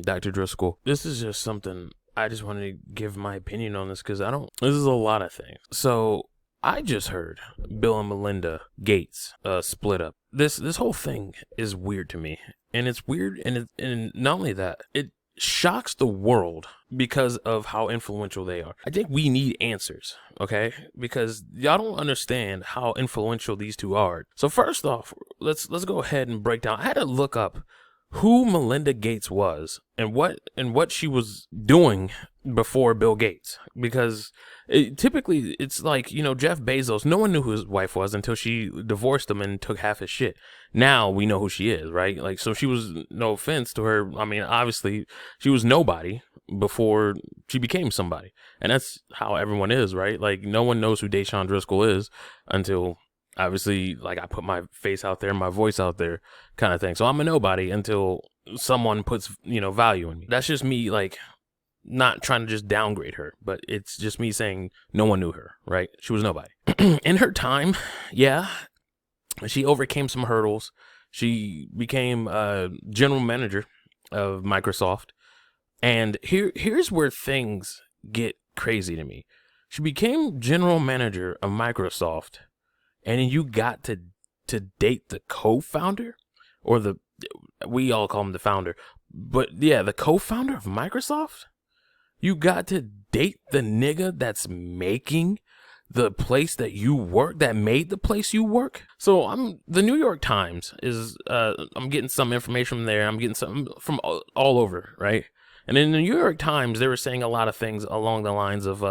Dr. Driscoll, this is just something I just wanted to give my opinion on this because this is a lot of things. So I just heard Bill and Melinda Gates split up. This whole thing is weird to me, and it's weird, and not only that, it shocks the world because of how influential they are. I think we need answers, okay? Because y'all don't understand how influential these two are. So first off, let's go ahead and break down. I had to look up who Melinda Gates was and what she was doing before Bill Gates, because typically it's like, Jeff Bezos, no one knew who his wife was until she divorced him and took half his shit. Now we know who she is, right? Like, so she was, no offense to her, I mean, obviously she was nobody before she became somebody, and that's how everyone is, right? Like, no one knows who Deshaun Driscoll is until obviously, like, I put my face out there, my voice out there, kind of thing. So I'm a nobody until someone puts, value in me. That's just me, like, not trying to just downgrade her, but it's just me saying no one knew her, right? She was nobody. In her time, yeah, she overcame some hurdles. She became general manager of Microsoft. And here's where things get crazy to me. She became general manager of Microsoft, and you got to date the co-founder, or we all call him the founder, but yeah, the co-founder of Microsoft. You got to date the nigga that's making the place that you work, that made the place you work. So the New York Times is, I'm getting some information from there. I'm getting some from all over, right? And in the New York Times, they were saying a lot of things along the lines of,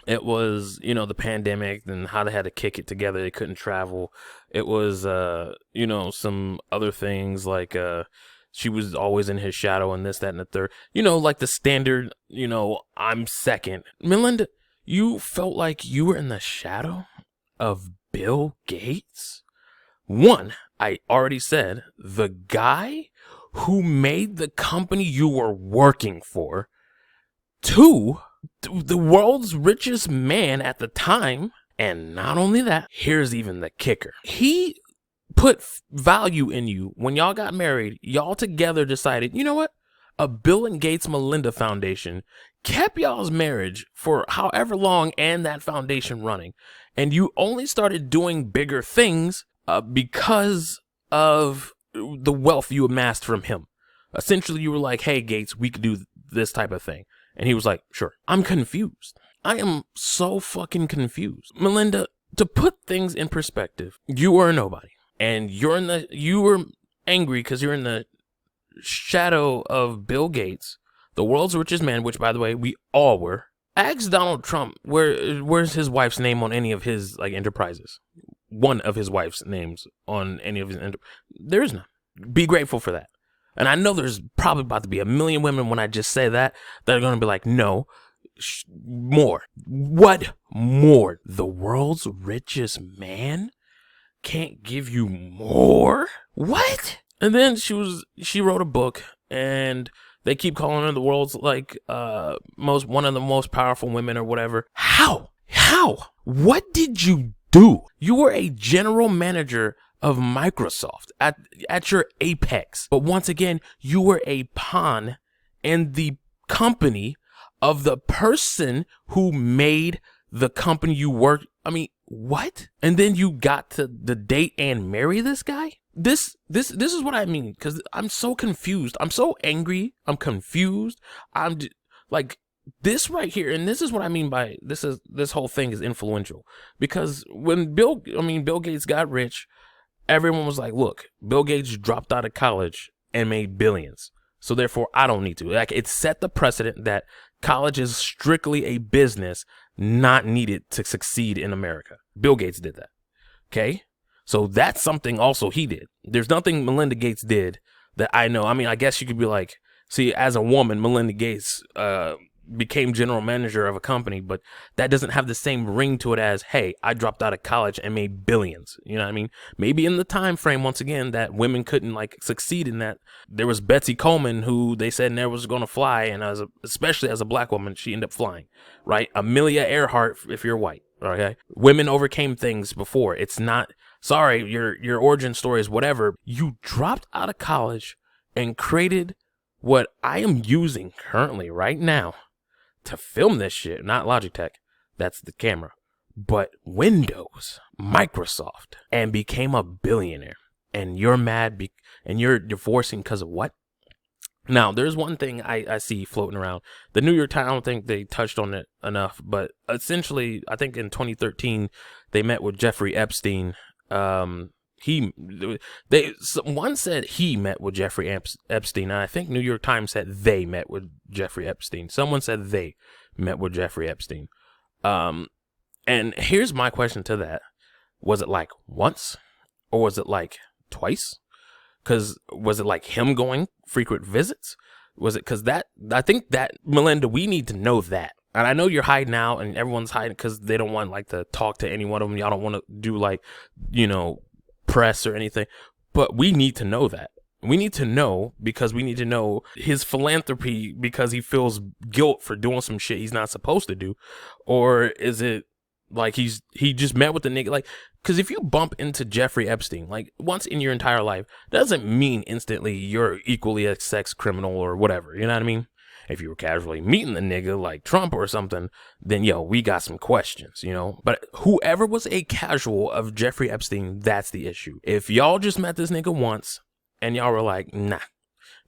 it was, the pandemic and how they had to kick it together. They couldn't travel. It was, some other things like, she was always in his shadow and this, that, and the third. Like the standard, I'm second. Melinda, you felt like you were in the shadow of Bill Gates? One, I already said, the guy who made the company you were working for. Two, the world's richest man at the time. And not only that, here's even the kicker. He put value in you. When y'all got married, y'all together decided, you know what? A Bill and Gates Melinda Foundation kept y'all's marriage for however long and that foundation running. And you only started doing bigger things because of the wealth you amassed from him. Essentially, you were like, hey, Gates, we could do this type of thing. And he was like, sure. I'm confused. I am so fucking confused. Melinda, to put things in perspective, you are a nobody. And you were angry because you're in the shadow of Bill Gates, the world's richest man, which, by the way, we all were. Ask Donald Trump where's his wife's name on any of his enterprises. One of his wife's names on any of his there is none. Be grateful for that. And I know there's probably about to be a million women when I just say that are going to be like, no, more. What more? The world's richest man can't give you more? What? And then she wrote a book, and they keep calling her the world's one of the most powerful women or whatever. How? What did you do? You were a general manager of Microsoft at your apex. But once again, you were a pawn in the company of the person who made the company you worked. I mean, what? And then you got to the date and marry this guy? This is what I mean, because I'm so confused. I'm so angry. I'm confused. I'm like this right here, and this is what I mean by this whole thing is influential. Because when Bill Gates got rich, everyone was like, look, Bill Gates dropped out of college and made billions. So therefore, I don't need to. Like, it set the precedent that college is strictly a business not needed to succeed in America. Bill Gates did that. Okay? So that's something also he did. There's nothing Melinda Gates did that I know. I mean, I guess you could be like, see, as a woman, Melinda Gates became general manager of a company, but that doesn't have the same ring to it as, hey, I dropped out of college and made billions. You know what I mean? Maybe in the time frame, once again, that women couldn't succeed in that. There was Betsy Coleman, who they said never was going to fly, and especially as a black woman, she ended up flying, right? Amelia Earhart, if you're white, okay? Women overcame things before. It's not, sorry, your origin story is whatever. You dropped out of college and created what I am using currently right now to film this shit, not Logitech, that's the camera, but Windows, Microsoft, and became a billionaire. And you're mad and you're divorcing because of what? Now, there's one thing I see floating around. The New York Times, I don't think they touched on it enough, but essentially, I think in 2013, they met with Jeffrey Epstein. One said he met with Jeffrey Epstein, and I think New York Times said they met with Jeffrey Epstein. Someone said they met with Jeffrey Epstein. And here's my question to that. Was it like once, or was it like twice? Because was it like him going frequent visits? Was it because that? I think that, Melinda, we need to know that. And I know you're hiding out and everyone's hiding because they don't want like to talk to any one of them. Y'all don't want to do like, press or anything. But we need to know that. We need to know because we need to know his philanthropy because he feels guilt for doing some shit he's not supposed to do. Or is it like he just met with the nigga? Like, because if you bump into Jeffrey Epstein, like once in your entire life, doesn't mean instantly you're equally a sex criminal or whatever. You know what I mean? If you were casually meeting the nigga like Trump or something, then we got some questions, But whoever was a casual of Jeffrey Epstein, that's the issue. If y'all just met this nigga once and y'all were like, nah,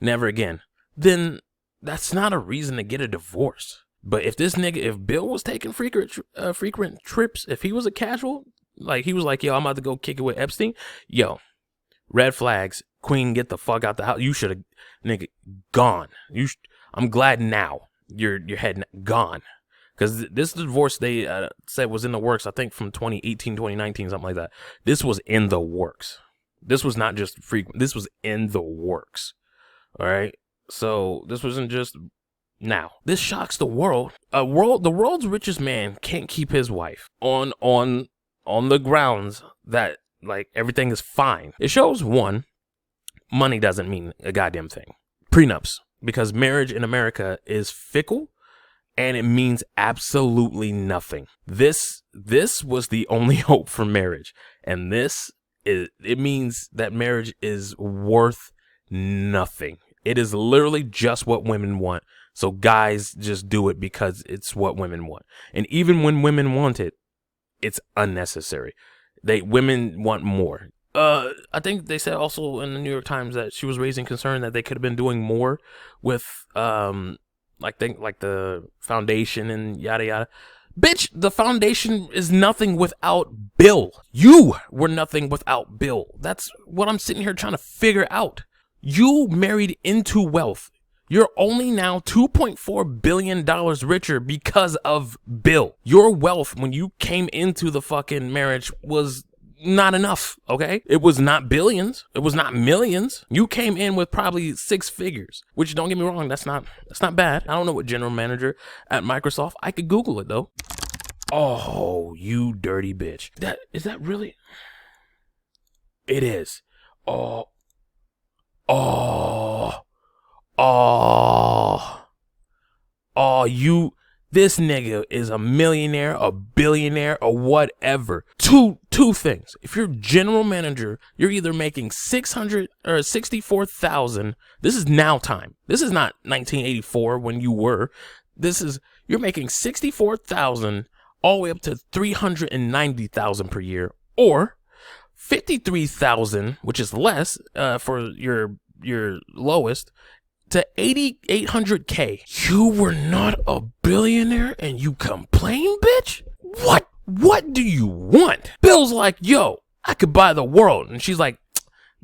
never again, then that's not a reason to get a divorce. But if Bill was taking frequent trips, if he was a casual, like he was like, yo, I'm about to go kick it with Epstein, red flags, Queen, get the fuck out the house. You should have, nigga, gone. I'm glad now you're heading gone. Because this divorce they said was in the works, I think from 2018, 2019, something like that. This was in the works. This was not just frequent. This was in the works. All right. So this wasn't just now. This shocks the world. The world's richest man can't keep his wife on the grounds that like everything is fine. It shows one, money doesn't mean a goddamn thing. Prenups. Because marriage in America is fickle and it means absolutely nothing. This was the only hope for marriage. And it means that marriage is worth nothing. It is literally just what women want. So guys just do it because it's what women want. And even when women want it, it's unnecessary. Women want more. I think they said also in the New York Times that she was raising concern that they could have been doing more with, like the foundation and yada yada. Bitch, the foundation is nothing without Bill. You were nothing without Bill. That's what I'm sitting here trying to figure out. You married into wealth. You're only now $2.4 billion richer because of Bill. Your wealth when you came into the fucking marriage was not enough, okay? It was not billions. It was not millions. You came in with probably 6 figures, which, don't get me wrong, that's not bad. I don't know what general manager at Microsoft. I could Google it though. Oh, you dirty bitch. Is that really? It is. Oh. This nigga is a millionaire, a billionaire, or whatever. Two things. If you're general manager, you're either making 600 or 64,000. This is now time. This is not 1984 when you were. You're making 64,000 all the way up to 390,000 per year, or 53,000, which is less for your lowest, to 8,800K. You were not a billionaire and you complain, bitch? What do you want? Bill's like, yo, I could buy the world. And she's like,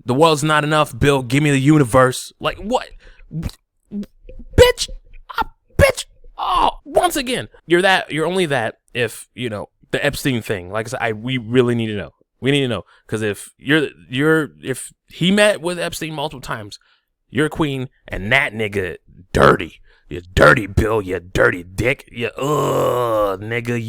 the world's not enough, Bill. Give me the universe. Like, what? Bitch. Bitch. Oh, once again, you're only that if, the Epstein thing. Like I said, we really need to know. We need to know. Because if if he met with Epstein multiple times, you're a queen, and that nigga dirty. You dirty Bill, you dirty dick. Nigga,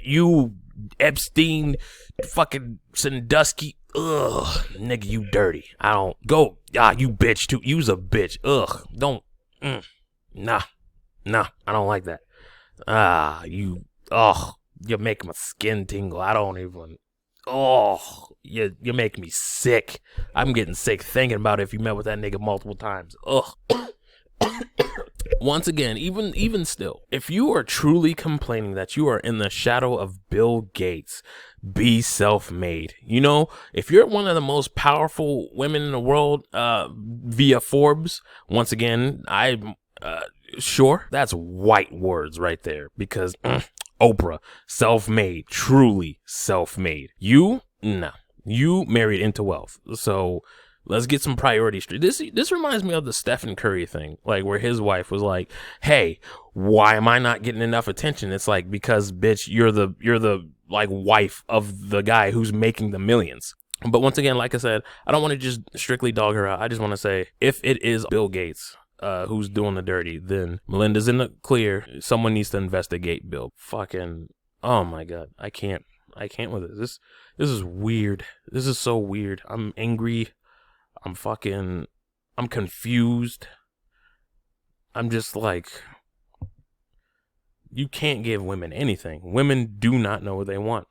you Epstein, fucking Sandusky. Nigga, you dirty. I don't go. You bitch too. You's a bitch. Don't. Nah, I don't like that. You make my skin tingle. I don't even. Oh, you make me sick. I'm getting sick thinking about it if you met with that nigga multiple times. Ugh. Once again, even still, if you are truly complaining that you are in the shadow of Bill Gates, be self-made. You know, if you're one of the most powerful women in the world, via Forbes, once again, I'm sure that's white words right there, because Oprah, self-made, truly self-made. You, no, you married into wealth. So let's get some priorities straight. This reminds me of the Stephen Curry thing, like where his wife was like, "Hey, why am I not getting enough attention?" It's like, because bitch, you're the like wife of the guy who's making the millions. But once again, like I said, I don't want to just strictly dog her out. I just want to say, if it is Bill Gates who's doing the dirty, then Melinda's in the clear. Someone needs to investigate Bill. Fucking, oh my God, I can't with it. This is weird. This is so weird. I'm angry. I'm confused. I'm just like, you can't give women anything. Women do not know what they want.